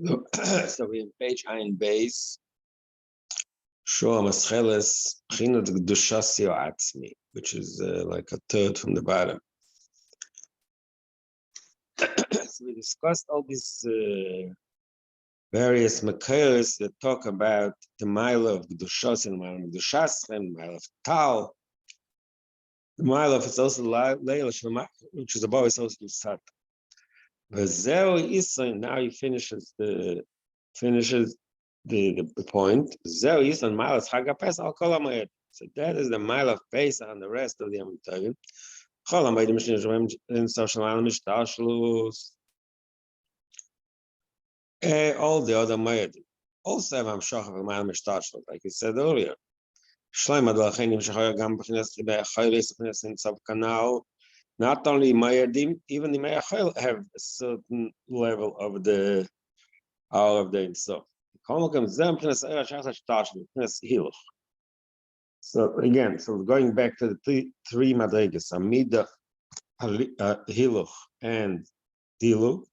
So we're in page Ein Base, Shor Mascheles, Pchinat Gdushas Atzmi, which is like a third from the bottom. So we discussed all these various makers that talk about the mile of Gdushas and mile of Gdushas and mile of Tal. The mile of it's also Leila Shema, which is above, it's also Sat. Now he finishes the point. So that is the mile of Pesach and the rest of the Yom Tovim. All the other Moedim also have Hamshach of Mile Mishtashlut, like we said earlier. Not only Moedim, even the Me'achel have a certain level of the hour of the Insof. So again, going back to the three madrigas, Amida, Hiluch, and Dilu.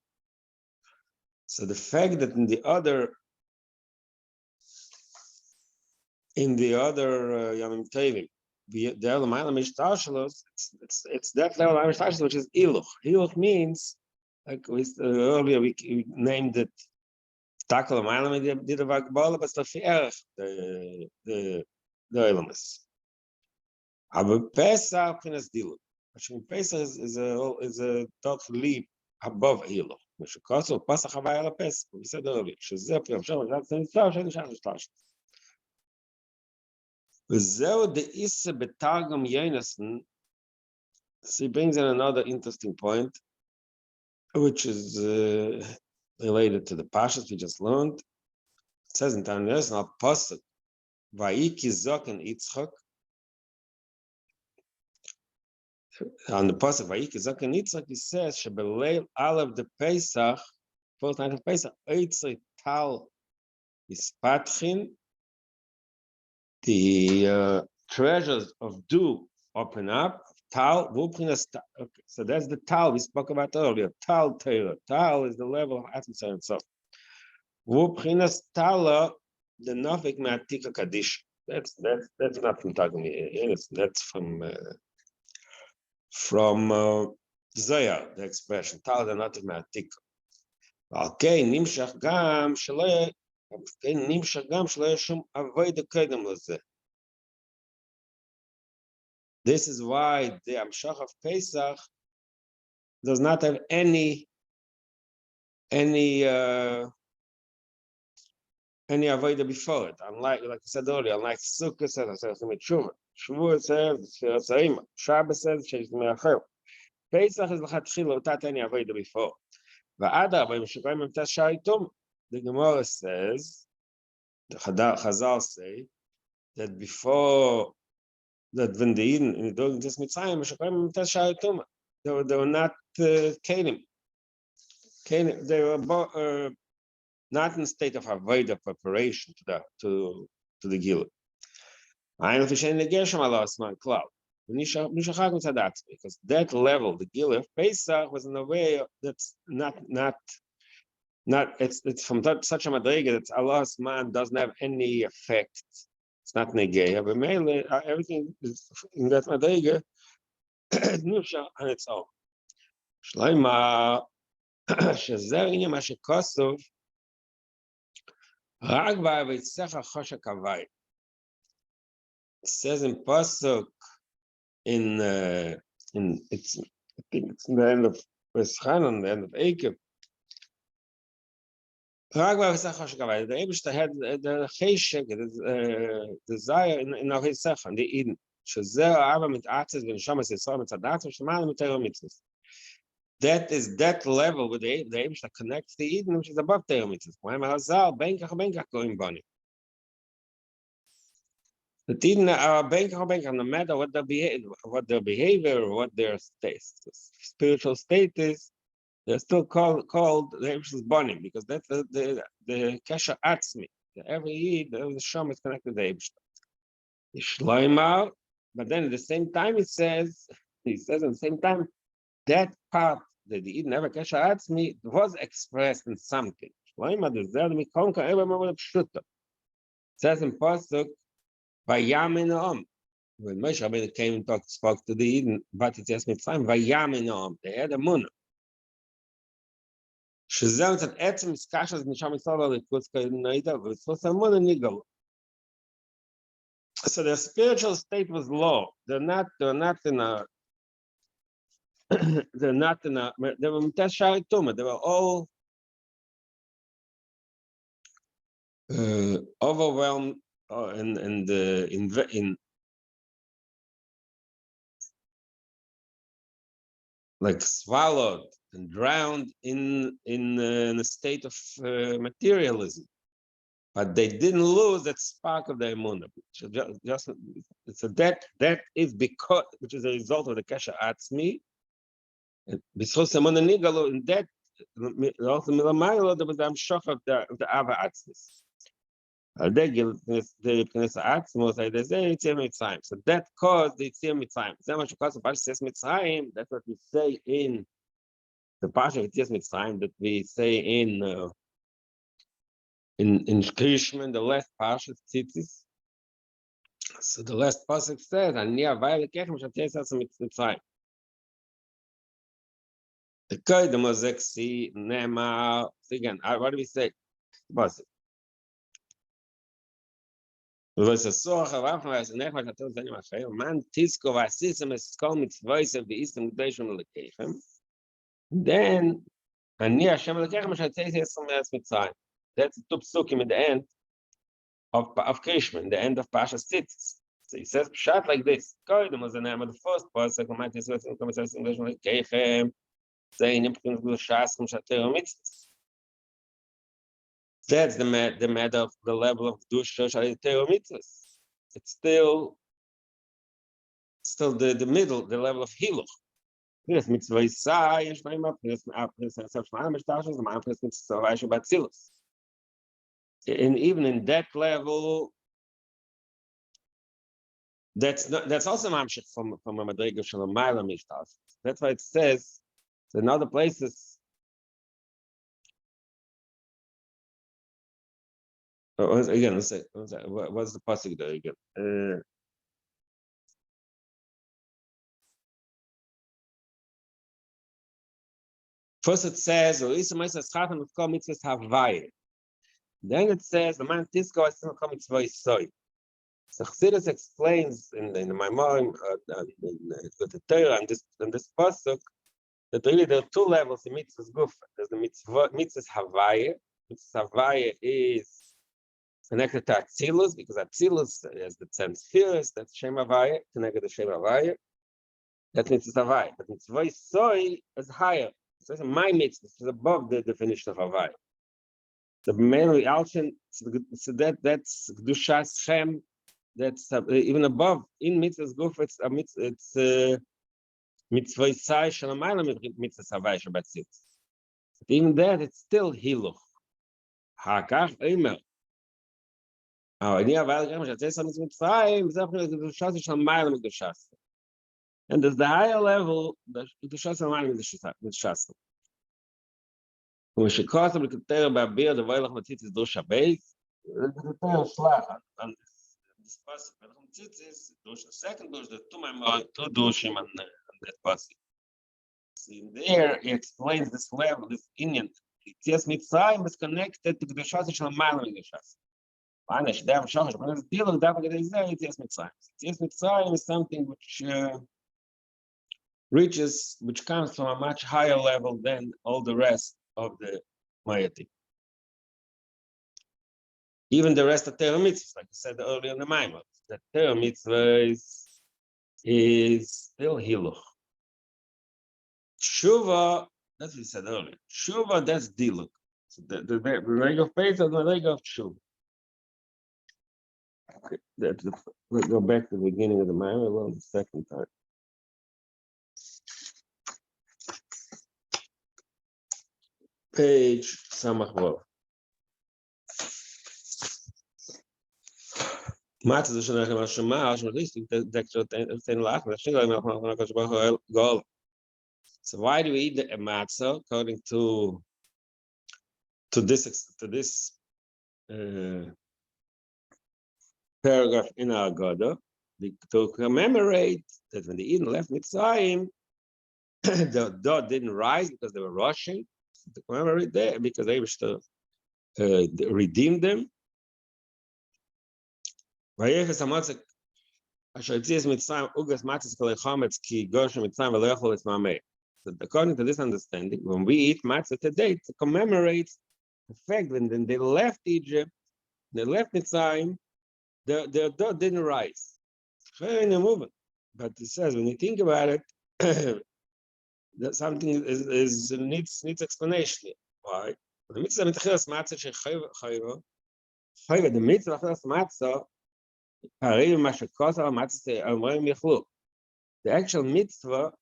So the fact that in the other Yamim Tovim, the Elamayla Mishtashalos, it's that level of Mishtashalos which is Hiluch. Hiluch means, like earlier we named it Takel Amayla did a Vagbala, but it's the Elamis. Aber Pesach is Dilu. Pesach is a total leap above Hiluch. We said earlier. She brings in another interesting point, which is related to the Pashas we just learned. It says in Tanya Al Pasuk, Vayiki Zok and Yitzchak. On the Pasuk, Vayiki Zok and Yitzchak, he says, Shebeleil Alav the Pesach, first night of Pesach, Eitzri Tal Ispatchin, the treasures of dew open up. Tal, okay, so that's the Tal we spoke about earlier. Tal Torah. Tal is the level of atmosphere itself. Vupchinas Tala, the Nafik Ma'atika Kaddish. That's not from Targum. That's from Zohar, the expression. Tal the Nafik Ma'atika. Okay, Nimshach Gam Shalei. Nimshach Gam Shalei Shum Avoid Kedem Lezeh. This is why the Amshach of Pesach does not have any avodah before it. Unlike, like I said earlier, unlike Sukkot says, Shavuot says, Shabbos says, Pesach is l'chatchila without any avodah before. The Gemara says, the Chazal say, that before that when the Eden in the dog just Mitzrayim, they were not Kelim. They were not in state of avodah preparation to the Gilui. I know Fishen Negeshem Allah Asman Cloud. Because that level, the Gilui of Pesach, was in a way that's not it's from such a madriga that Allah's man doesn't have any effect. It's not negeya, but mainly everything is in that madriga nusha on its own. Shleima shezer inyam ashekosov ragva v'itzecha chosha kavai. It says in pasuk in I think it's in the end of Pesach, on the end of Eikev. The Eibishter had the cheshek, the desire in our Yitzchak, the Eden. That is that level where the Eibishter connects the Eden, which is above Torah mitzvahs. The Eden are benkach, no matter what their behavior, or what their spiritual state is. They're still called the Eibishter's Bonim, because that's the Kesher Atzmi. Every Yid, the Shom is connected to the Eibishter. The Shloimar, but then at the same time he says at the same time, that part that the Yid never Kesher Atzmi was expressed in something. Shloima, the Zel, Mikonka, Eva, Pshuta. Says in Pasuk, Vayamin when Moshe Rabbeinu came and spoke to the Eden, but it's just Mitzrayim, Vayamin they had a munah. Shazam said, Etzem is Kashas Nisham Yisrael Likutzka Noida, but it's also a munah nigal. So their spiritual state was low. They're not in a, they were Mitashari Tuma. They were all overwhelmed in like swallowed and drowned in a state of materialism, but they didn't lose that spark of the emunah. Just it's a that is because which is a result of the kasha atzmi. B'schus emunah nigalo in that also milamaylo there was the amshach of the ava atzmis. So that caused the Yitzir Mitzrayim. That's what we say in the Pasha of Yitzir Mitzrayim, that we say in Krishman, the last Pasha, Tzitzis. So the last Pasha says, Ani avay lekechem shatzes Mitzrayim. The Koydem Ozeksi, Nema, again, what do we say? Pasha. Man tisko vasisem es kol mitzvayse ve'isem gdeishim lekechem. Then ani Hashem lekechem shatzes yesem me'as Mitzrayim. That's the two psukim in the end of Krishman, the end of Parshas Tzitzis. So he says pshat like this. Koydem was the name of the first pasuk. Man tisko vasisem kol mitzvayse gdeishim lekechem. Saying imprim glushaskim shater mitzvahs. That's the matter of the level of Dusha Shaliteo Mitzvahs. It's still the middle, the level of Hiluch. Yes, Mitzvah Isai, and even in that level, that's also Mamshech from a Madriga Shalomayla Mishtas. That's why it says in other places. Again, let's say, what's the pasuk there again? First it says, then it says, the man Tisko is still coming to Soy. So Chassidus explains in the Maimorim, the Torah, and this pasuk, that really there are two levels in Mitzvah's Guf. There's the Mitzvah's Havaya. Mitzvah's Havaya is connected to Atzilus, because Atzilus has the 10 spheres, that's Shem Havaya, connected to Shem Havaya. That means it's Havaya. But Mitzvah Soy is higher. So it's my mitzvah, it's above the definition of Havaya. The mainly Alshin, so that's Kedushas Shem, that's even above, in Mitzvah's Guf, it's Mitzvah Soy, Shalamayla Mitzvah Havaya Shabbat Tzitz. Even that, it's still Hiluch. Hakach Eimer. And there's the higher level, the Shas Amayim with Shas. When she calls them to tell about beer, the Vailach Matitis Dusha Base, the Shlach, and this passage, Matitis, Dusha, second Dush, the two Dushim and that passage. In there, he explains this level, this Indian. It's Mitzrayim is connected to the Shas Amayim with the Shas. Mitzrayim is something which comes from a much higher level than all the rest of the moiety. Even the rest of Torah mitzvahs, like I said earlier in the Maimon, that Torah mitzvah is still Hiluch. Shuva, that's what we said earlier. Shuva, that's Diluk. So the leg of faith and the leg of Shuva. Okay, let's go back to the beginning of the Maimon the second time. Page Samach Vav. So why do we eat the matzah according to to this paragraph in our Agada, to commemorate that when the Eden left Mitzrayim, the dot didn't rise because they were rushing. To commemorate that, because they wish to redeem them. So according to this understanding, when we eat matzah today, to commemorate the fact when they left Egypt, they left Mitzrayim, the dot didn't rise. But it says, when you think about it, that something needs explanation. Why? The mitzvah mitchilas matzah shechayva, the mitzvah mitchilas matzah, the actual mitzvah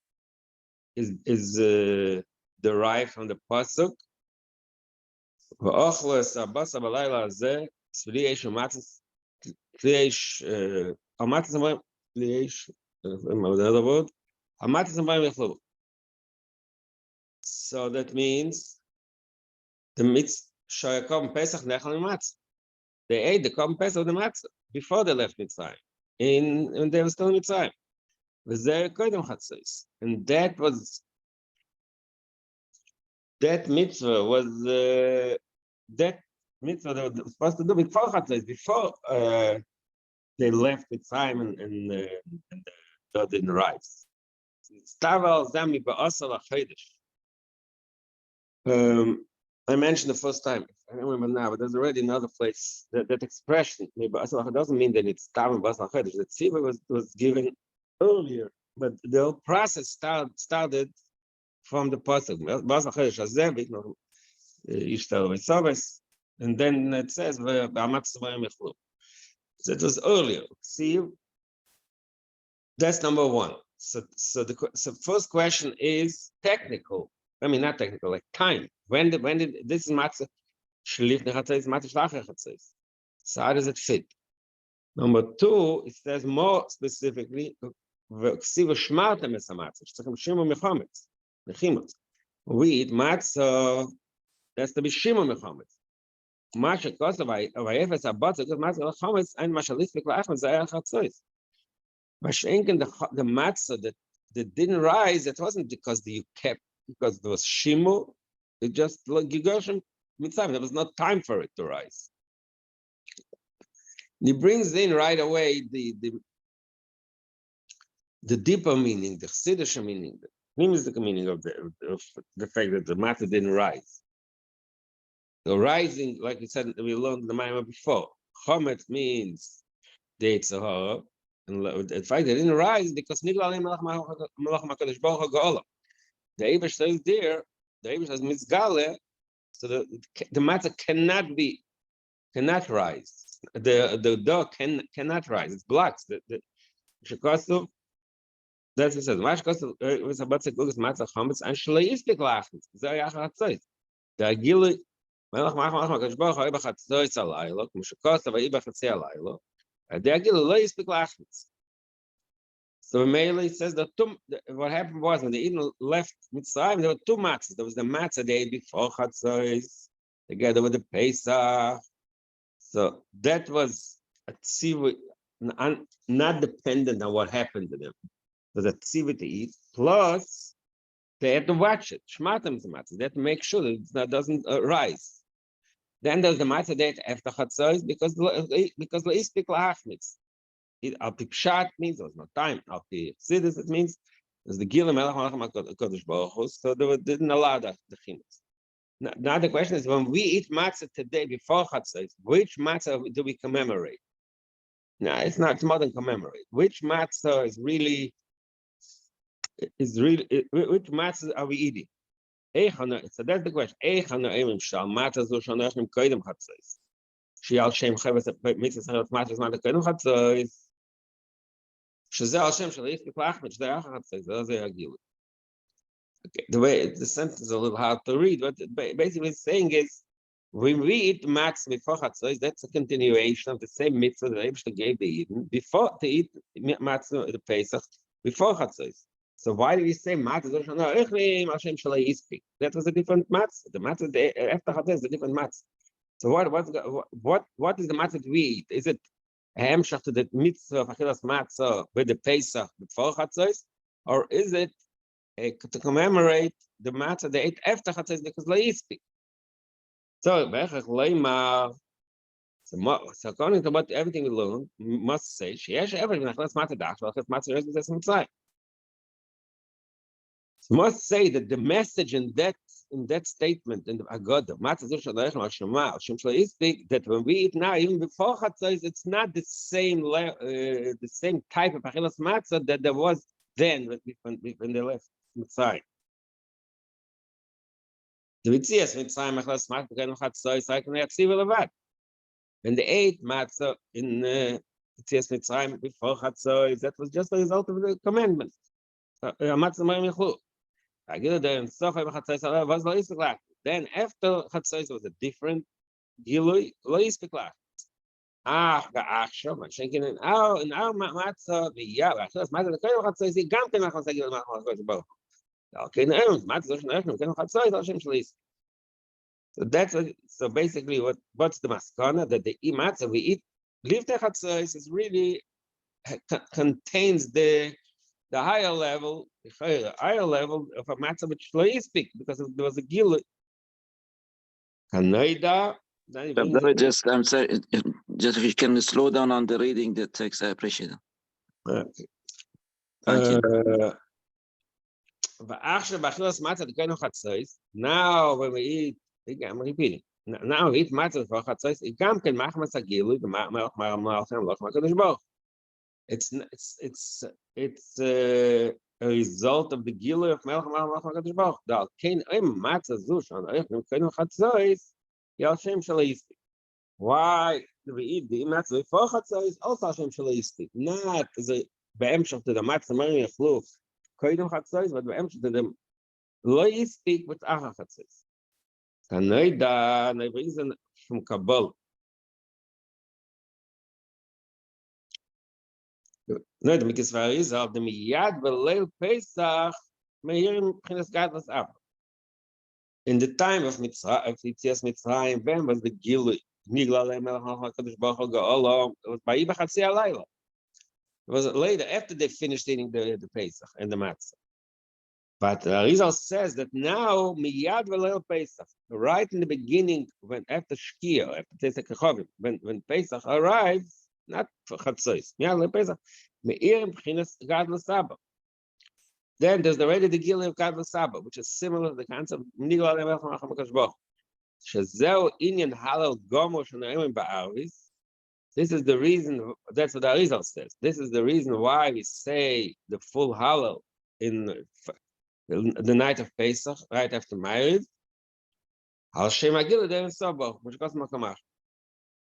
is derived from the pasuk. So that means the mitzvah Pesach nechal matzah. They ate the Korban Pesach of the matzah before they left Mitzrayim. When they were still in Mitzrayim, and that mitzvah was that mitzvah they were supposed to do before Chatzos, before they left Mitzrayim and the dot didn't rise. I mentioned the first time, I don't remember now, but there's already another place that expression doesn't mean that it's Tav and Basal Chedesh. The Tziva was given earlier, but the whole process started from the pasuk. Basal Chedesh Hazeh, Ishtal V'Sobes, and then it says V'Amatz V'Yom Yechlu. So it was earlier. See, that's number one. So first question is technical. I mean, not technical, like time. When did this is matzah shlif nechatzos, matzah shlach nechatzos? So how does it fit? Number two, it says more specifically, v'ksiva shmartem es hamatzah, sh'tzachim shimon mechometz, nechimot. We eat matzah, that's to be shimon mechometz. Masha kosa v'ayefes abatza, because matzah lechometz, ein mashalifik la'achmet, zayach chatzos. Mashenken, the matzah that didn't rise, it wasn't because because there was shimu, it just like Gigoshim Mitzvah. There was not time for it to rise. He brings in right away the deeper meaning, the Chassidish meaning, the meaning of the fact that the matter didn't rise. The rising, like we said, we learned in the Maimah before. Chomet means the Yitzhahara, and the fact that it didn't rise because Nigla Malach HaKadosh Baruch HaGolah. The Eibush says there, the Eibush has mitzgale, so the matzah cannot rise. The dough cannot rise. It's blocked. The shekosov, that's what it says. Mashkosov was about to go to matzah chametz and shleistik lachmitz. Zayach hatzos. The agili melach mach kadosh baruch hu b'chatzos alaylo, kumshekosov b'chatzos alaylo. The agili lo yistik lachmitz. So Meili says that what happened was when the Eden left Mitzrayim, there were two matzahs. There was the matzah the day before Chatzos, together with the Pesach. So that was a tzivah, not dependent on what happened to them. It was a tzivah to eat. Plus, they had to watch it. Shmatam is the matzah. They had to make sure that it doesn't rise. Then there's the matzah day after Chatzos because le'istik la'achmitz. Al Pshat means there was no time. Al Chassidus it means there's the Gila Melech Malach HaKadosh Baruch Hu, so they didn't allow the chimus. Now the question is, when we eat matzah today before Chatzos, which matzah do we commemorate? No, it's not more than commemorate. Which matzah is really which matzah are we eating? So that's the question. Matzah zo shanochim koydem Chatzos. Shial Shem Chavis mitzvah matzah not koydem Chatzos. Okay, the way the sentence is a little hard to read, what basically it's saying is when we eat matzah before Chatzos, that's a continuation of the same mitzvah that Eibishter gave the Eden before to eat matzah the Pesach before Chatzos. So why do we say matzah? That was a different matzah. The matzah after Chatzos is a different matzah. So what is the matzah that we eat? Is it a hemshach to the mitzvah of achilas matzah with the Pesach before Chatzos, or is it to commemorate the matzah they ate after Chatzos because lo yispik? So so according to what everything we learn, we must say sheyesh everything achilas matzah dach achilas matzah is this mitzvah. Must say that the message in that statement in the Agadah, that when we eat now, even before Chatzos, it's not the same type of achilas matzah that there was then when they left Mitzrayim. The Mitzias Mitzrayim achilas matzah began Chatzos, like when they ate matzah in Mitzias Mitzrayim before Chatzos, that was just a result of the commandment. Matzah then after Chatzos was a different Gilui, lo yispik in our matzah, matzah the kohen Chatzos, gam ken machmas agil machmas kodesh baruch. Okay, matzah zoshn ken Chatzos, Hashem shlo yispik. So so basically what's the maskana that the matzah we eat lifnei Chatzos is really contains the higher level of a matzah which lo yispik because there was a gilui. Just, I'm sorry, just if you can slow down on the reading the text, I appreciate it. Okay. Thank you. Now when we eat, I'm repeating. Now we eat matzah for chatzos. It's a result of the gilui of Melech HaKadosh Baruch Hu. The kein matzah zush on Eichem kein chatzos. Yashem shelo yispik. Why do we eat the matzah before chatzos? Also Hashem shelo yispik. Not as a be'emshach to the matzah marim yachlu koydem chatzos, but be'emshach to them lo yispik with achar chatzos. Kanoida, and I reason from Kabbalah. No, the mikvah is of the miyad b'leil Pesach meirim b'chinas gadlus ab. In the time of Yitzias Mitzrayim, when was the Gilui? Nigla le'melech HaKadosh Baruch Hu Ga'olam. It was Ba'i b'chatzi halayla. It was later, after they finished eating the Pesach and the matzah. But Rizal says that now miyad v'leil Pesach, right in the beginning, when after Shkia, after Pesach Chovim, when Pesach arrives, not for Chatzos, miyad v'leil Pesach, meirim b'chinas gadlus abba. Then there's already the Gilui of Gadlus Abba, which is similar to the concept of Nigla le'melech HaKadosh Baruch Hu. Shezeu inyan halal gomo sh'na'imim ba'aris. This is the reason, that's what Arizal says. This is the reason why we say the full halal in the night of Pesach, right after Ma'ariv.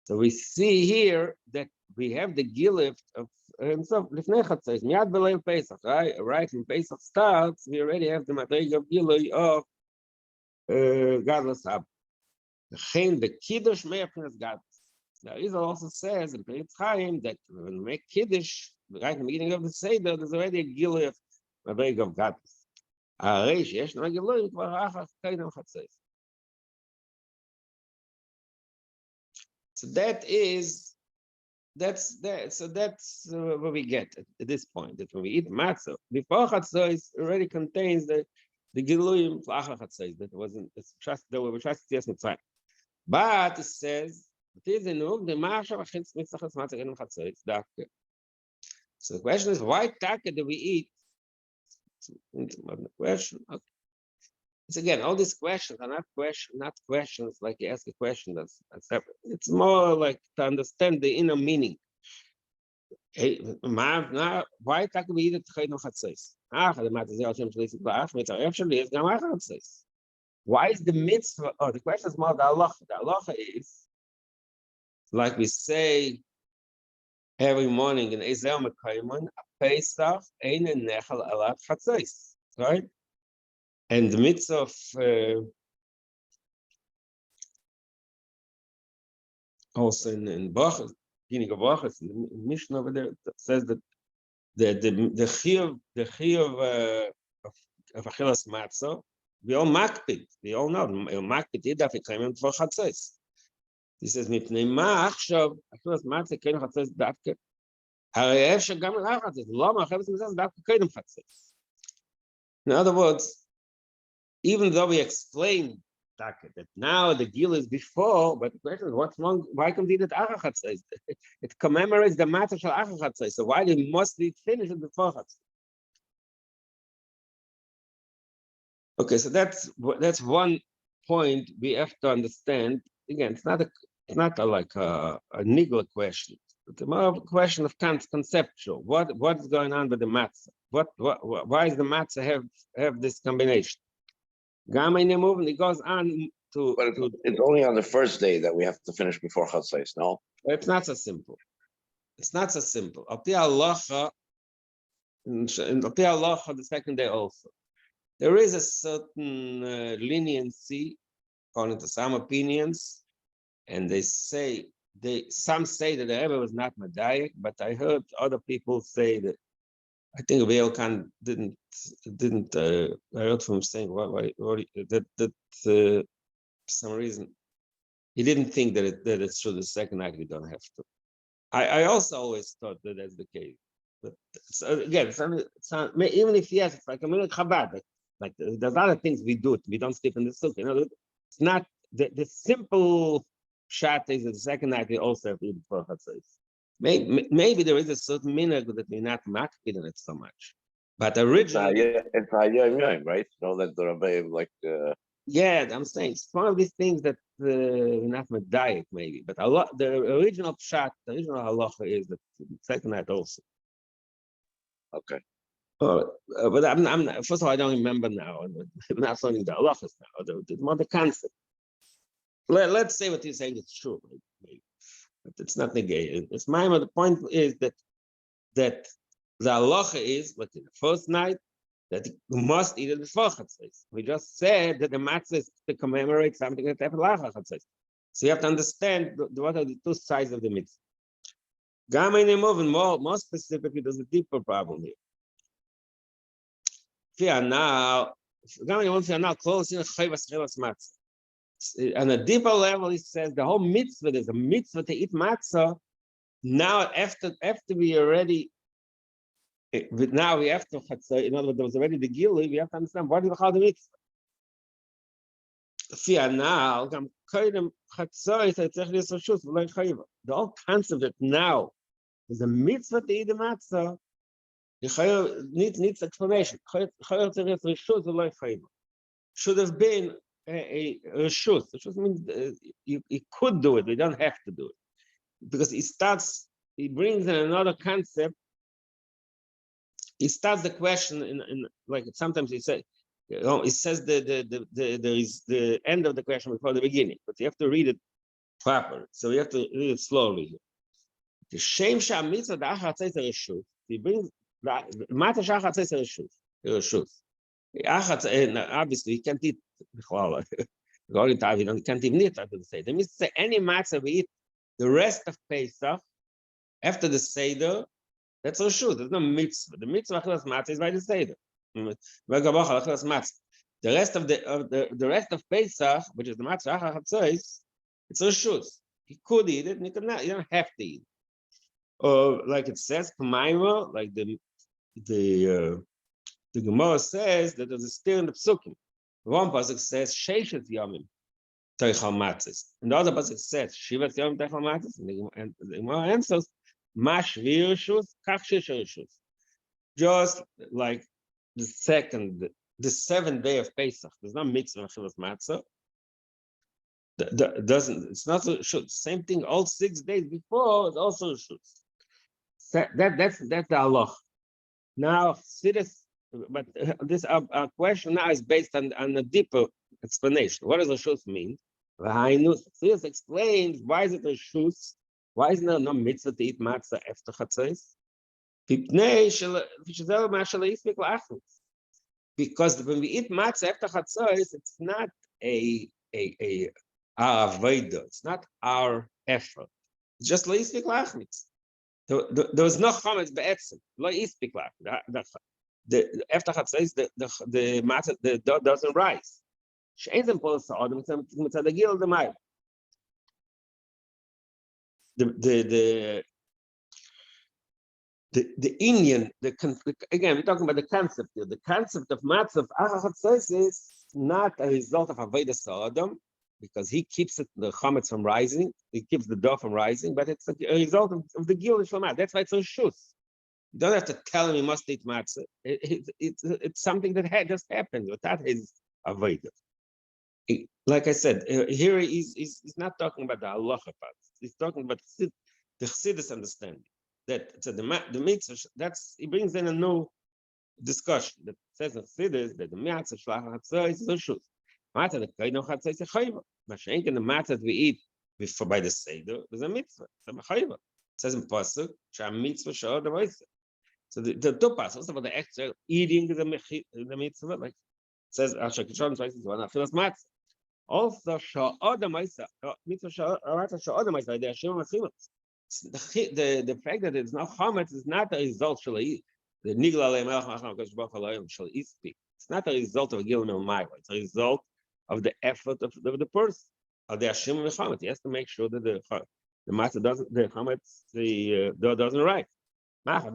So we see here that we have the Gilui of himself, Lifnei Chatzos, Miyad B'leil Pesach, right? Right when Pesach starts, we already have the Madrega of Gilui of Gadlus Abba. The Kiddush Me'apnas Gadlus. Now, Rizal also says in Perich Chaim that when we make Kiddush, right in the beginning of the Seder, there's already a Gilui of Madrega of Gadlus. Reish yesh no Gilui kvar achar koydem Chatzos. So that's what we get at this point. That when we eat matzah before chatzos, already contains the giluyim for achar chatzos. That wasn't that we were trusted yes mitzvah. But it says it is enough the marsha v'chitz mitzvah matzah in chatzos. So the question is, why taka do we eat? Question. Okay. It's again, all these questions are not questions like you ask a question that's separate. It's more like to understand the inner meaning. Hey, why can't we eat it to no chatzos? Why is the mitzvah? Oh, the question is more the halacha. The halacha is like we say every morning in Ezel Mekayman, a Pesach ein nechal alat chatzos, right? And the mitzvah of also in Bachas, beginning of Bachas, in the Mishnah over there, says that chiyuv of achilas matzah. We all makpid. We all know makpid idaf ikayim for chatzos. This says mipnei ma'achshav achilas matzah kein chatzos dafke. Harei efshar gam lachatzos. Lama achilas matzah dafke kein chatzos. In other words, even though we explained that now the gil is before, but the question is, what's wrong? Why come it achachatzos? It commemorates the matter of achachatzos. So why must we finish it before chatzos? Okay, so that's one point we have to understand. Again, it's not like a nigla question. It's more of a question of conceptual. What is going on with the matzah? Why does the matzah have this combination? Gamma in the movement, it goes on to. But it's only on the first day that we have to finish before chatzos. No, it's not so simple. It's not so simple. Al pi halacha, the second day also. There is a certain leniency according to some opinions, and some say that the Rebbe was not medayek, but I heard other people say that. I think Veilkan didn't. I heard from him saying that for some reason he didn't think that it's true. The second night we don't have to. I also always thought that that's the case. But again, even if yes, it's like a minute Chabad. Like there's other things we do. We don't sleep in the sukkah. You know, it's not the simple shot is that the second night we also have to eat before chatzos. Maybe there is a certain minhag that we're not makpid on it so much. But originally, it's yom, right? No, that the Rebbe like. Yeah, I'm saying it's one of these things that we're not medayek maybe. But the original pshat, the original halacha is that the second night also. Okay. But I'm not, first of all, I don't remember now. I'm not learning the halachas now. The more the concept. Let's say what you're saying is true. Maybe. But it's not negated. It's the point is that the halacha is, like in the first night, that you must eat it before chatzos. We just said that the matzah is to commemorate something that happened after chatzos. So you have to understand what are the two sides of the mitzvah. Gamma in the movement, more specifically, there's a deeper problem here. Now, close in matzah. On a deeper level, he says the whole mitzvah, there's a mitzvah to eat matzah. Now, after we already, now we have to chatzah. In other words, there was already the gilui. We have to understand what is the mitzvah. The whole concept that now is a mitzvah to eat the matzah. Needs explanation. Should have been a reshus. Reshus means you could do it. We don't have to do it because he brings in another concept. He starts the question in like sometimes he says, it says there is the end of the question before the beginning, but you have to read it proper. So you have to read it slowly. The shem sham mitzvah da'achar tzeit reshus. He brings matzah shachar tzeit reshus. Obviously, you can't eat. You can't even eat after the Seder. That means to say any matzah we eat the rest of Pesach after the Seder, that's reshus. There's no mitzvah. The mitzvah of matzah is by the Seder. The rest of Pesach, which is the matzah, it's reshus. You could eat it, and you could not. You don't have to eat. Or like it says, like the Gemara says that there's a steer in the psukim. One pasuk says sheishet yomim teichal matzis, and the other pasuk says shivat yomim teichal matzis. And the Gemara answers mash v'yirshus kach shishirshus. Just like the 7th day of Pesach, there's no mitzvah of matzah. It's not so should. Same thing. All 6 days before it's also should. That's the halach. Now, but this question now is based on a deeper explanation. What does reshus mean? Sidus explains why is it reshus? Why is there no mitzvah to eat matzah after chatzos? Because when we eat matzah after chatzos, it's not our avodah. It's not our effort. It's just leisvik lachmitz. there was no chametz be'etzem. Lo ispik lach. The after Chatzos, the matzah, the dough doesn't rise. She'ein them polos ha'adam mitzad hagil d'mayim. The Indian, again, we're talking about the concept here. The concept of matzah of Chatzos is not a result of avodas ha'adam, because he keeps the chametz from rising, he keeps the dough from rising, but it's a result of the gil shlomat. That's why it's a shus. You don't have to tell him he must eat matzah. It's something that just happens. But that is avodah. Like I said, here he's not talking about the halacha part. He's talking about the chassidus understanding. That so the mitzvah, he brings in a new discussion that says in chassidus that the mitzvah shlach hatzah is a shus. Matzah the kaidon hatzah is a chayva. Mashenk in the matzah that we eat before by the seder is a mitzvah. It's a chayva. It says in pasuk sham mitzvah sha'od avaisa. So the two parts, also about the extra eating the mitzvah, like it says Asher Kishon twice is one afilas matzah. Also sha'od avaisa mitzvah sha'od avaisa. The Hashem machilas. The fact that it's not chametz is not a result shall eat. The nigla le'melach macham kosh b'ach alayim shall eat speak. It's not a result of a gilun of ma'ila. It's a result of the effort of the person, of the Hashem mechametz. He has to make sure that the matzah doesn't, the chametz, the dough doesn't rise. So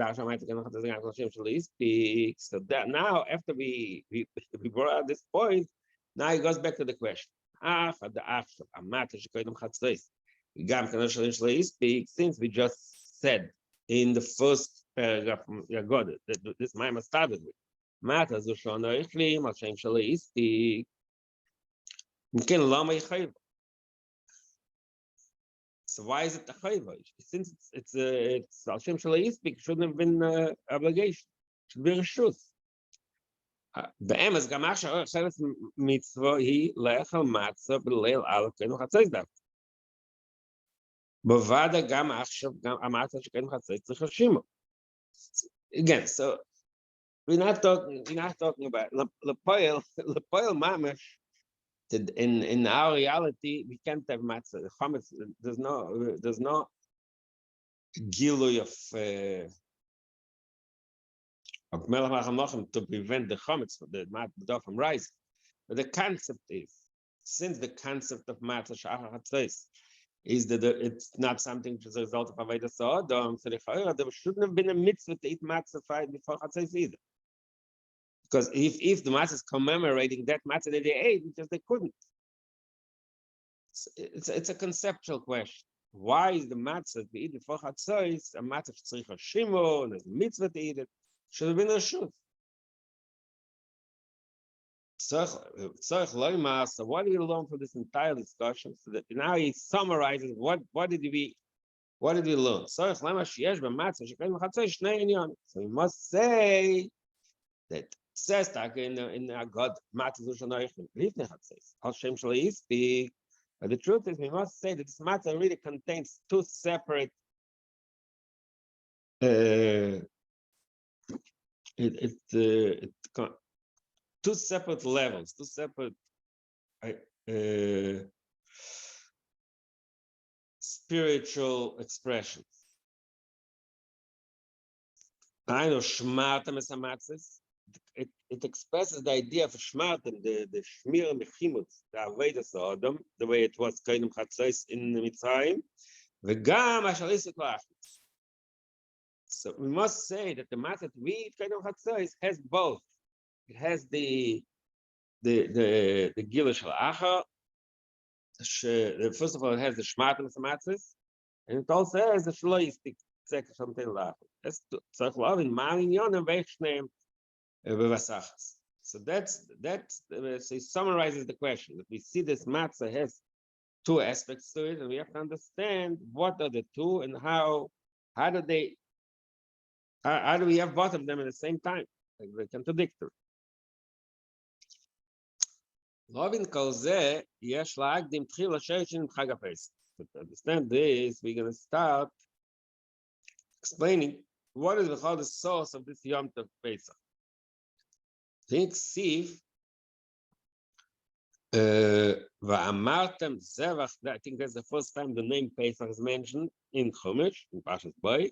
that now, after we brought out this point, now he goes back to the question. Since we just said in the first paragraph from Yagod that this Maimon started with, so why is it a chayva? Since it's Hashem Shalai Yispik, shouldn't have been obligation. Should be reshus. Be'emes gamach sha'or cheres mitzvah hi le'echel matzah b'leil alef kenu chatzos dav. B'vada gamach amatzah shekenu chatzos tzich hashimo. Again, so we're not talking about lepoil mamash. In our reality, we can't have matzah. The chametz, there's no gilui of melech ha'chamochem to prevent the chametz, the dough from rising. But the concept is, since the concept of matzah shachar hatzos is that it's not something which is a result of avodas ha'adam, so there shouldn't have been a mitzvah to eat matzah before hatzos either. Because if the matzah is commemorating that matzah that they ate, because they couldn't. It's a conceptual question. Why is the matzah we eat before chatzos a matzah tzrich hashimo and there's a mitzvah to eat it? Should have been a shus. So what do we learn from this entire discussion? So that now he summarizes what did we learn? So we must say that says that in God matzah zushanayich lifnei chatzos Hashem Shalai Yispik. But the truth is, we must say that this matzah really contains two separate two separate levels, two separate spiritual expressions. I know shmartem es hamatzos. It expresses the idea of shmartem, the shmir mechimutz, the avodas ha'adam, the way it was kaidem chatzos in Mitzrayim, v'gam asharisik la'achmitz. So we must say that the matzah we eat kaidem chatzos has both. It has the gila shel achar. First of all, it has the shmartem es hamatzos, and it also has the shlo yistik tzek something la'achar. That's tzarich loving ma'amin yonim v'echshneim. So that's so he summarizes the question. That we see this matzah has two aspects to it, and we have to understand what are the two and how do we have both of them at the same time? Like they're contradictory. Lovin kolzeh yesh la'agdim tchila sheishin chag ha'Pesach. To understand this, we're going to start explaining what is the source of this Yom Tov Pesach. Think Siv va'amartem zevach. I think that's the first time the name Pesach is mentioned in Chumash, in Parshas Bo.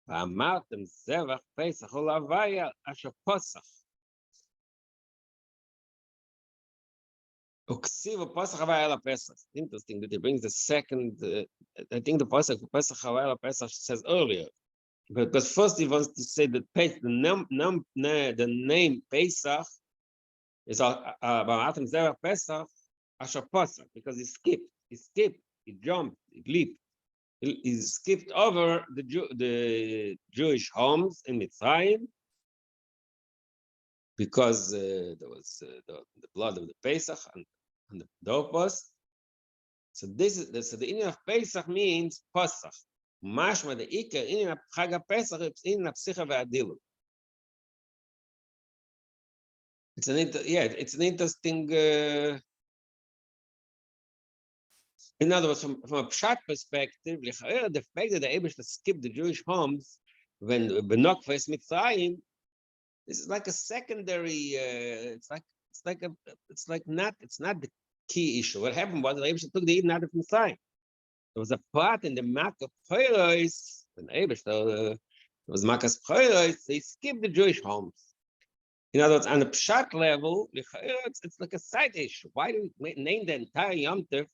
ואמרתם זבח פסח או להוויה אשר פסח. Uksiva Pesach Havayala Pesach. Interesting that he brings the second. I think the Pesach Havayala Pesach says earlier, because first he wants to say that the name Pesach is Ba'atim Zerach Pesach Asher Pesach, because he skipped, he jumped, he leaped, he skipped over the Jewish homes in Mitzrayim, because there was the blood of the Pesach and the doorpost. So this is so the inyan of Pesach means Pesach. Mashma the Iker inyan of Chag Pesach is inyan of Psicha ve'Adilut. It's an interesting. In other words, from a pshat perspective, the fact that they're able to skip the Jewish homes when Benokva is Mitzrayim, this is like a secondary. It's not the key issue. What happened was the Eibush took the Eden out of Mitzrayim. There was a part in the Makkah Peiros, when Eibush there was Makkah's Peiros, they skipped the Jewish homes. In other words, on the pshat level, it's like a side issue. Why do we name the entire Yom Tov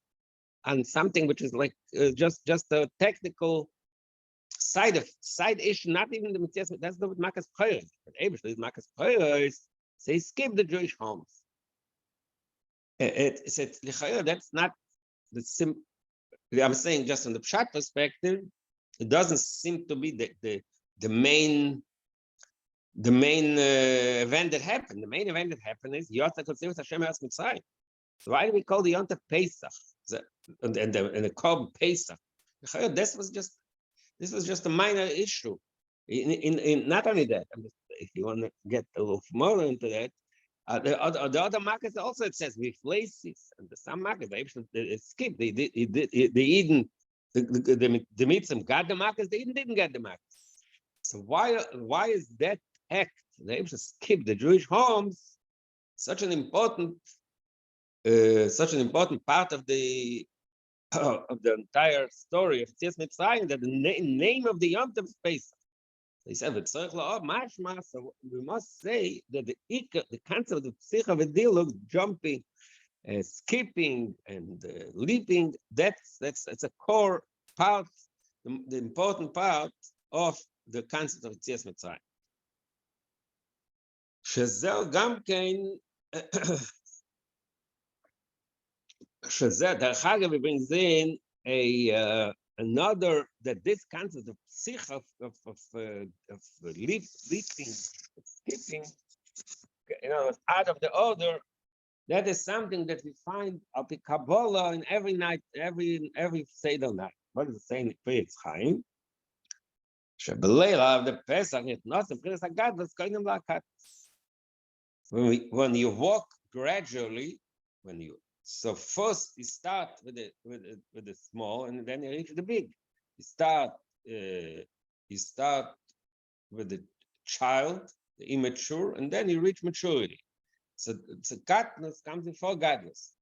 on something which is like just a technical side issue, not even the Mitzvah? That's not what Makkah's Peiros. But Eibush is Makkah's Peiros, so he skipped the Jewish homes. That's not the sim. I'm saying just from the pshat perspective, it doesn't seem to be the main event that happened. The main event that happened is Yotza Kotzeus Hashem Eretz Mitzrayim. So why do we call the Yom Tov Pesach and the Korban Pesach? This was just a minor issue. In not only that, if you want to get a little more into that. The other markets also it says replaces, and some markets they skip. They Eden the Mitzvah got the markets. They didn't get the markets. So why is that act? They skip the Jewish homes. Such an important part of the entire story of Tzias Mitzrayim, that the name of the Yom Tov is Pesach. They said, so we must say that the concept of Psicha ve'Dilug, jumping, skipping, and leaping, that's a core part, the important part of the concept of Tzias Mitzrayim. Shezel Gamkein, Shezel, Derech Hagav brings in another, that this concept of psicha, of leaping, skipping, out of the order, that is something that we find up in Kabbalah in every night, every Seder night. What is it saying in Kriyas Chaim? Shebelela of the Pesach, it not the Kriyas Hagadas, Koinem Lakat. When you walk gradually, so first you start with the small, and then you reach the big. You start with the child, the immature, and then you reach maturity. So godness comes before godless.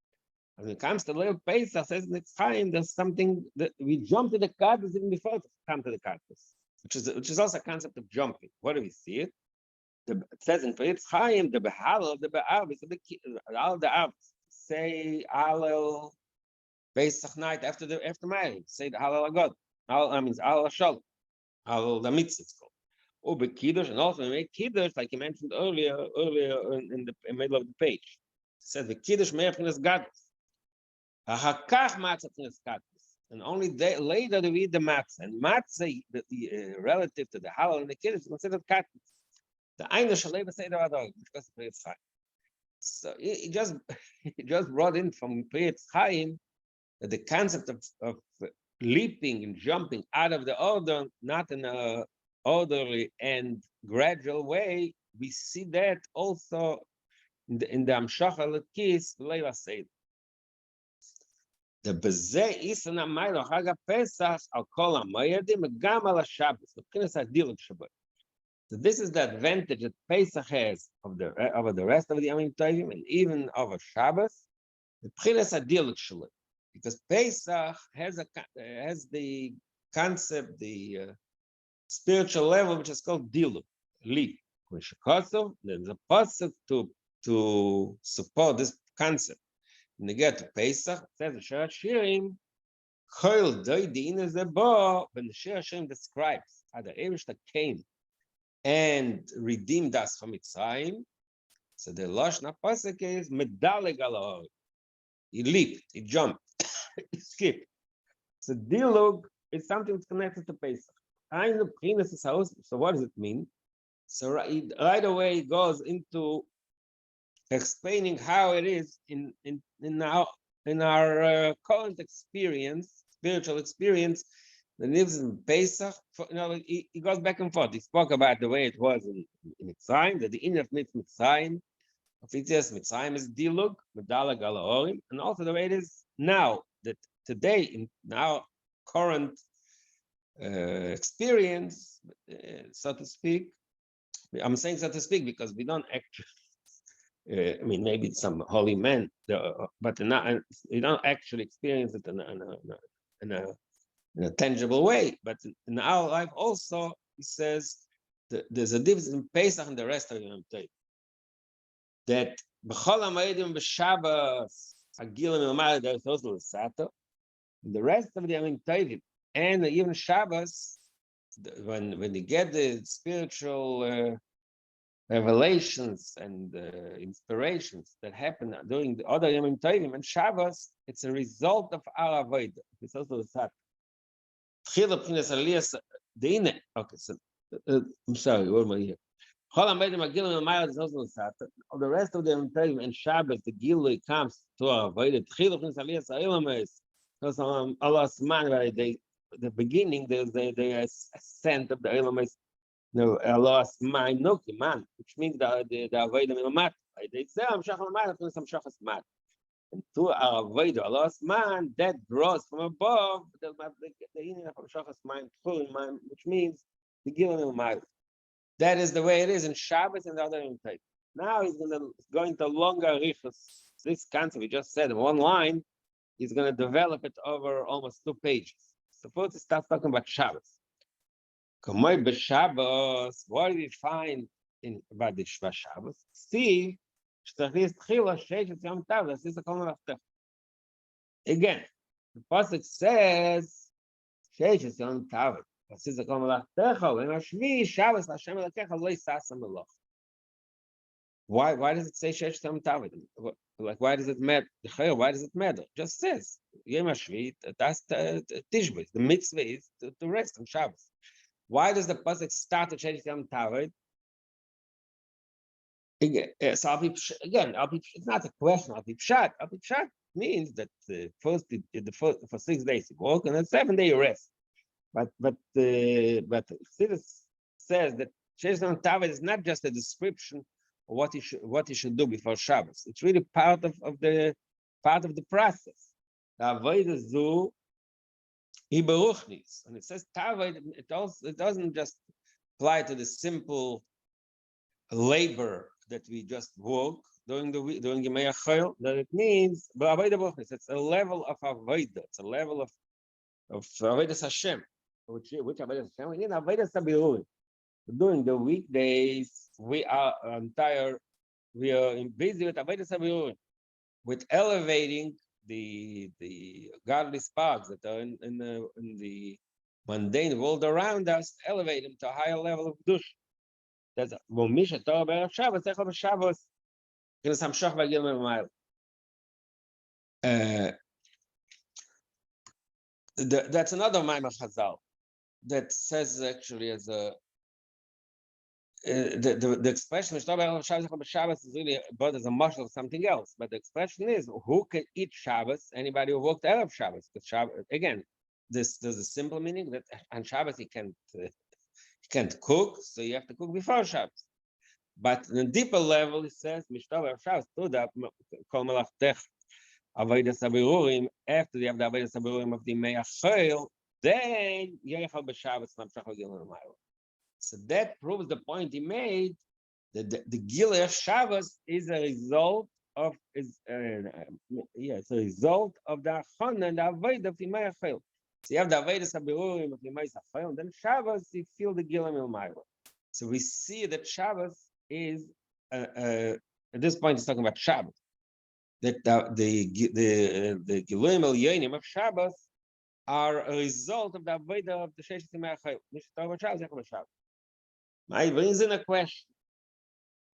When it comes to little Pesach, says next time there's something that we jump to the godless even before to come to the godless, which is also a concept of jumping. What do we see it? It says in Kriyas Chaim, the behal, the be'av, all the avs say Hallel Pesach night after marriage. Say the Hallel God. Hallel means Hallel Shalom. Hallel the mitzvah it's called. Ube Kiddush, and also we make Kiddush, like you mentioned earlier in the middle of the page. It says the Kiddush me'achinas gadlus. Ha'hakach matzah chinas gadlus. And only later do we eat the matzah. And matzah, relative to the Hallel and the Kiddush, is considered gadlus. The Eina Shaleva Seder Adon, which goes to Kriyas Chaim. So he just brought in from Kriyas Chaim that the concept of leaping and jumping out of the order, not in a orderly and gradual way, we see that also in the Amshach Lekis Leila Seder. The Bezeh Isan Amaylo Chag Pesach al Kol Hamoedim Gam al Shabbos. The Pchinas Adiluk Shabbat. So this is the advantage that Pesach has over the rest of the Yomim Tovim, and even over Shabbos. The Pchinas Adiluk Shabbat, because Pesach has the concept, the spiritual level, which is called diluk, leap. There's a pasuk to support this concept. When they get to Pesach, it says the Shir Shirim, Chol Doidin is the bo, when the Shir Shirim describes how the Eivishter came and redeemed us from Mitzrayim. So the Lashon pasuk is Medaleg al. He leaped, he jumped, he skipped. So dilug is something that's connected to Pesach. So what does it mean? So right away it goes into explaining how it is in our current experience, spiritual experience, that lives in Pesach. He goes back and forth. He spoke about the way it was in Mitzrayim, that the inner of Mitzrayim, of Yitzias Mitzrayim is dilug, medalag al ha'orim, and also the way it is now, that today in our current experience, so to speak. I'm saying so to speak because we don't actually, I mean, maybe some holy men, but we don't actually experience it in a tangible way. But in our life also, he says that there's a difference in Pesach and the rest of Yom Tov. That b'chol ha'moedim b'Shabbos hagilim ilmad derech l'sato, the rest of the Yom Tovim and even Shabbos, when you get the spiritual revelations and inspirations that happen during the other Yom Tovim and Shabbos, it's a result of our avodah. It's also the Sat. Okay, so I'm sorry, what am I here? All the rest of the Yom Tovim and Shabbos, the Gilui comes to our avodah. Because Allah's man, the beginning, there's the ascent of the Elamais. No, Allah's man, which means the avodah milamat. They say I'm shachal mat, I'm shachas mat. And to our avodah, Allah's man, that draws from above the inyan of shachas man, which means the gilan milamat. That is the way it is in Shabbos and the other Yom Tov. Now he's going to go into longer arichos. This concept we just said in one line, he's going to develop it over almost 2 pages. Suppose he starts talking about Shabbos. Kamoy b'Shabbos, what do we find in about the Shabbos? See, this is the Kol Melachta. Again, the pasuk says, "Sheiches Yom Tavet." This is the Kol Melachta. And Hashvi Shabbos Hashem Elokecha lo yisasa melach. Why does it say Sheiches Yom Tavet? Like, why does it matter? Why does it matter? It just says Yom Hashvi. That's the Tishbis. The mitzvah is to rest on Shabbos. Why does the pasuk start at Sheiches Yom Tavet? Again, it's not a question. I'll be pshat. Means that for 6 days you work and then 7 day you rest. But Chassidus says that Sheiches Yom Tavet is not just a description of what he should do before Shabbos. It's really part of the process. The avodah zu iberuchnis, and it says Tavet. It doesn't just apply to the simple labor that we just work during Yemei HaChol. That it means it's a level of avodah. It's a level of avodas Hashem. Which avodas Hashem? We need avodas habirurim. During the weekdays, we are busy with avodas habirurim, with elevating the godly sparks that are in the mundane world around us, elevate them to a higher level of Kedush. That's Misha Torah Be'erev Shabbos, Echel B'Shabbos, K'nes Hamshach V'Gil Me'Mayel. That's another Maimar Chazal that says actually as a the expression Misha Torah Be'erev Shabbos, Echel B'Shabbos is really but as a marshal of something else. But the expression is who can eat Shabbos? Anybody who worked Erev Shabbos. Because Shabbos, again, there's a simple meaning that on Shabbos he can't cook, so you have to cook before Shabbos. But on a deeper level, it says, Mishtav Shabbos, Tuda, Kol Melachtech, Avodas Habirurim, after you have the Avodas Habirurim of the Yemei HaChol, then Yechal B'Shabbos, Namshach V'Gil Me'Mayel. So that proves the point he made, that the Gilui of Shabbos is a result of, it's a result of the Achon and the Avodah of the Yemei HaChol. So you have the Avodas HaBirurim of Yemais HaChayil, and then Shabbos, you feel the Gilam Ilmayla. So we see that Shabbos is, at this point, it's talking about Shabbos. That the Gilim Elyonim of Shabbos are a result of the Avodah of the Sheish Yemei HaChayil. Nicht talking about Shabbos, talking about Shabbos. My brings in a question.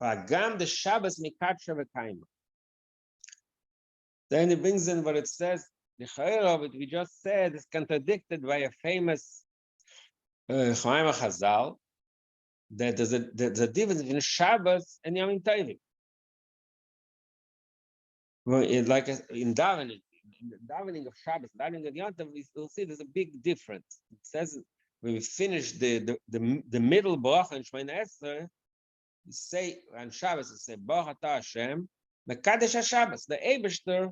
V'agam the Shabbos mikadsha v'kaima. Then it brings in what it says. The shiur of it we just said is contradicted by a famous Chaim Chazal that there's a difference between Shabbos and Yom Tovim. Well, like in davening, davening of Shabbos, davening of Yom Tov, we'll see there's a big difference. It says when we finish the middle bracha in Shemona Esrei, you say on Shabbos, you say Baruch Atah Hashem, Mekadesh HaShabbos. The Eibishter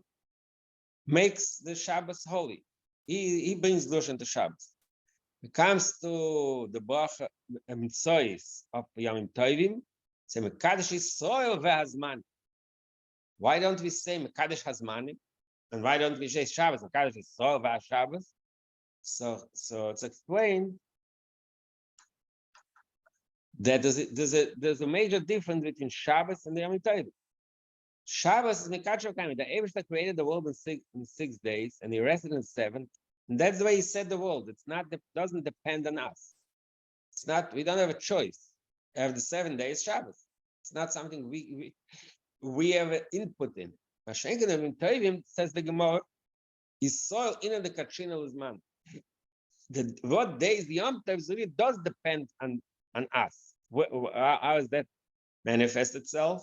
makes the Shabbos holy. He brings Lush into Shabbos. It comes to the bracha Mitzvahs of Yom Tovim, say Mekadesh Yisrael ve'Hazman. Why don't we say Mekadesh Hazmanim? And why don't we say Shabbos? Mekadesh Yisrael ve'Shabbos. So it's explained that there's a major difference between Shabbos and the Yom Tovim. Shabbos is Mekadesh HaKayim. The Eibishter created the world in 6 days, and he rested in 7. And that's the way he set the world. It's not, doesn't depend on us. It's not, we don't have a choice. After 7 days, Shabbos. It's not something we have an input in. Mashenkin Yom Tovim, says the Gemara, is soil in the Kachinal Uzman. What days the Yom Tov really does depend on us. How does that manifest itself?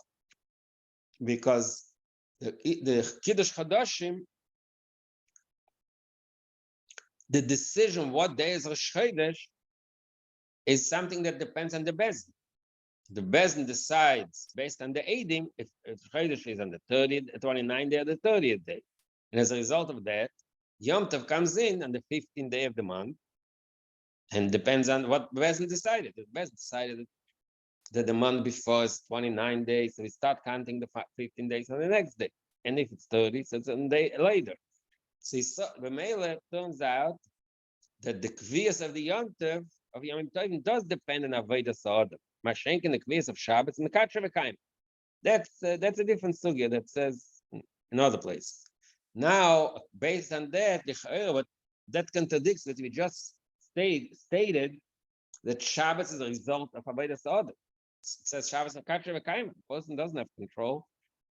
Because the Kiddush Chadashim, the decision what day is Rosh Chodesh is something that depends on the Bezdin. The Bezdin decides based on the Eidim if Chodesh is on the 30th, 29th day, or the 30th day. And as a result of that, Yom Tov comes in on the 15th day of the month, and depends on what Bezdin decided. The Bezdin decided that the month before is 29 days, so we start counting the 15 days on the next day. And if it's 30, so it's a day later. So the Mele turns out that the Kviyas of the Yom Tov, of Yom Tovim, does depend on Avodas Adam. Mashenkin, the Kviyas of Shabbos, and the Mekadesh HaKayim. That's a different sugya that says in other places. Now, based on that, that contradicts that we just stated that Shabbos is a result of Avodas Adam. It says Shabbos Mekadesh HaKayim. The person doesn't have control.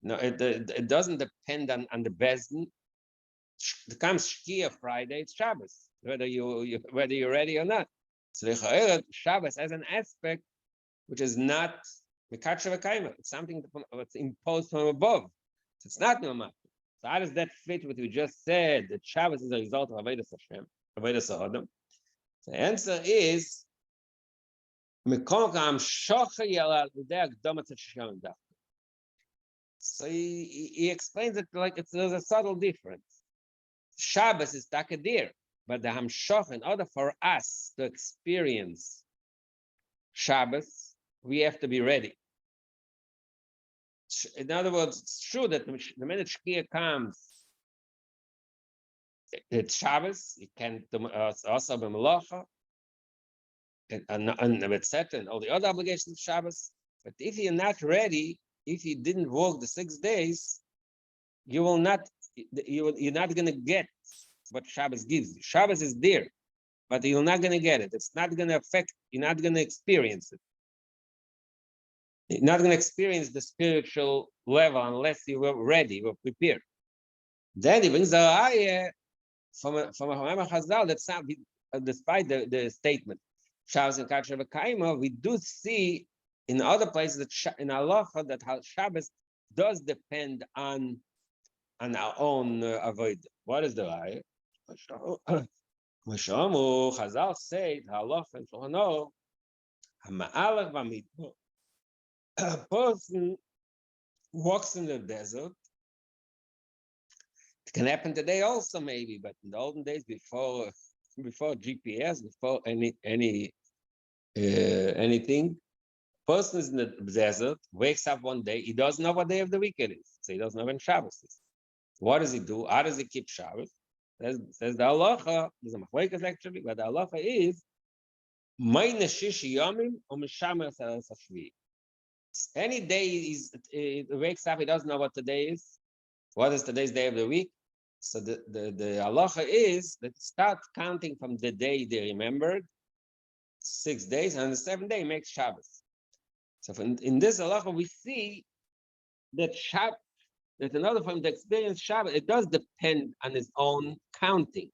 No, it doesn't depend on the Bezdin. It comes Shkia Friday, it's Shabbos, whether you're ready or not. So the Shabbos has an aspect which is not Mekadesh HaKayim. It's something that's imposed from above. So it's not normal. So how does that fit with what we just said, that Shabbos is a result of Avodas Hashem, Avodas Adam? The answer is so he explains it like there's a subtle difference. Shabbos is takadir, but the hamshach, in order for us to experience Shabbos, we have to be ready. In other words, it's true that the minute Shkia comes, it's Shabbos. You can also be Melacha, and etc., and all the other obligations of Shabbos. But if you're not ready, if you didn't work the 6 days, you will not. You're not going to get what Shabbos gives you. Shabbos is there, but you're not going to get it. It's not going to affect. You're not going to experience it. You're not going to experience the spiritual level unless you were ready, you were prepared. Then he brings the ayah from a Chazal that's not, despite the statement Shabbos and Mekadesh HaKayim, we do see in other places that in halacha that Shabbos does depend on our own avoid. What is the ayah? Chazal say halacha and Shulchan Aruch, a person walks in the desert. It can happen today also, maybe, but in the olden days, before GPS, before anything, person is in the desert, wakes up one day, he doesn't know what day of the week it is, so he doesn't know when Shabbos is. What does he do? How does he keep Shabbos? Says the halacha, there's a machlokes actually, but the halacha is Meine shishi yomim or mishamer salas hashvi. Any day it wakes up, he doesn't know what today is. What is today's day of the week? So the halacha is that start counting from the day they remembered, 6 days, and the 7th day makes Shabbos. So in this halacha, we see that that in order for him to experience Shabbos, it does depend on his own counting.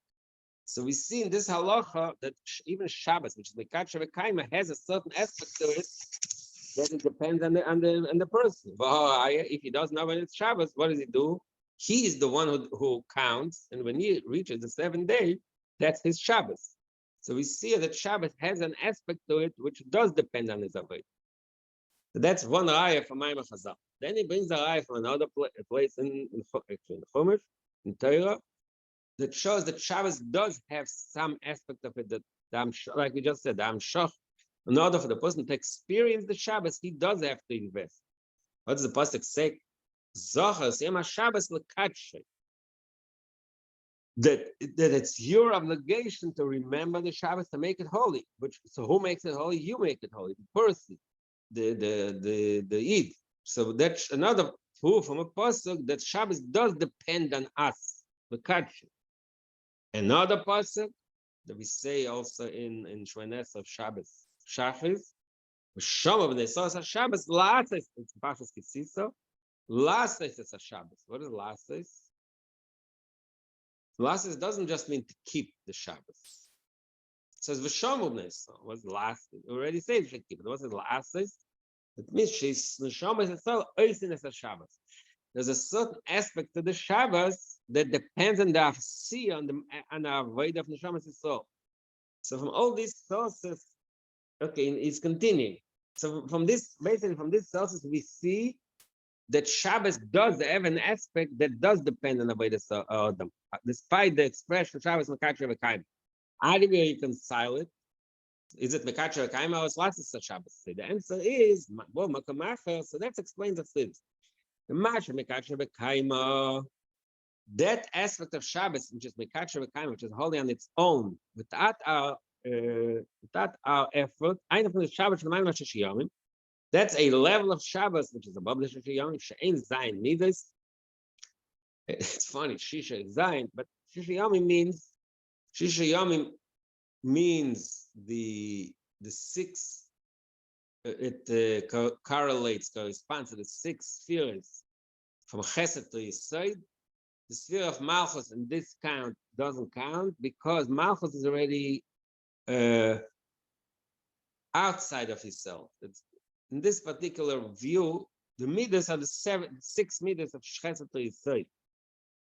So we see in this halacha that even Shabbos, which is Mekach V'Kaima, has a certain aspect to it that it depends on the person. But if he doesn't know when it's Shabbos, what does he do? He is the one who counts, and when he reaches the 7th day, that's his Shabbos. So we see that Shabbos has an aspect to it which does depend on his avodah. So that's one raya from Maimon Chazal. Then he brings a raya from another place in Chumash, in Torah, that shows that Shabbos does have some aspect of it that, like we just said, the Amshach, in order for the person to experience the Shabbos, he does have to invest. What does the pasuk say? Zochas yom Shabbos l'kadshay. That it's your obligation to remember the Shabbos, to make it holy. So who makes it holy? You make it holy. The person, the Eid. So that's another proof from a pasuk that Shabbos does depend on us. L'kadshay. Another pasuk that we say also in Shvanes of Shabbos, Shachris, Shom of Nesas Shabbos, Lasis, it's Pashas Kitziso, Lasis is a Shabbos. What is Lasis? Lasis doesn't just mean to keep the Shabbos. It says V'Shom of Nesas. What's Lasis? Already said you should keep it. What's Lasis? It means she's Neshama is itself Oisiness of Shabbos. There's a certain aspect to the Shabbos that depends on the Afsi, on the avodah of Neshamas Yisrael. So from all these sources, okay, it's continuing. So from this, basically from these sources, we see that Shabbos does have an aspect that does depend on the avodah Adam, despite the expression Shabbos Mekach V'Kaima. How do we reconcile it? Is it Mekach V'Kaima or Lasis Shabbos? The answer is well, Makamacha. So that explains the things. The Masha Mekach V'Kaima. That aspect of Shabbos, which is Mekach V'Kaima, which is holy on its own, without our effort, that's a level of Shabbos which is above the Shishi Yomim. She'ein Zayin Midas. It's funny, Shisha is Zayin, but Shishi Yomim means the 6. It corresponds to the 6 spheres from Chesed to Yesod. The sphere of Malchus in this count doesn't count because Malchus is already outside of himself. In this particular view, the midas are the 6 midas of Chesed to Yesod.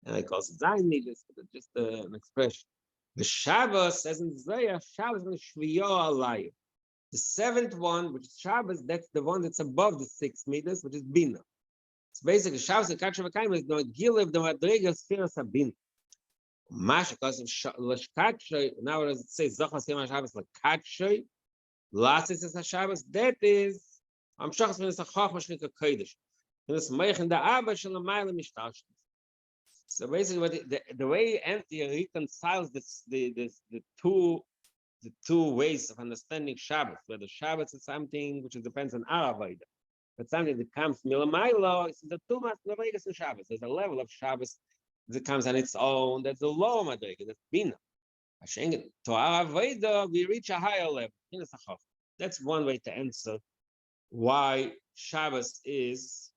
And I call it Zayin midas, but it's just an expression. The Shabbos says in Zayah, Shabbos is Shviyo Alayim. The 7th one, which is Shabbos, that's the one that's above the 6 midas, which is Bina. So basically, Shabbos and Mekach V'Kaima is the Gil of the Madrega Sphere Sabin. Masha, because of L'Shkatshoi, now as it says, Zochas Yom Shabbos L'Katshoi, Lasis is a Shabbos, that is, Amshachas Min Esachach Mashnika Kodesh. And it's Meich the Abba Shalamayla Mishtashim. So basically, the way Anthony reconciles the two ways of understanding Shabbos, where the Shabbos is something which depends on our avodah. But something that comes from Milamaylo, it's the two Madrigas in Shabbos. There's a level of Shabbos that comes on its own. That's the lower Madriga, that's Bina. To our Avodah, we reach a higher level. That's one way to answer why Shabbos is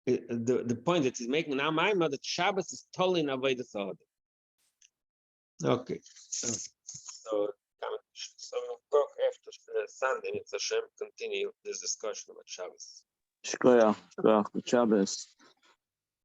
the point that he's making now. My mother, that Shabbos is totally in Avodah Sod. Okay. So we'll talk after Sunday. It's Hashem continue this discussion about Shabbos. Shkoyach, Shabbos.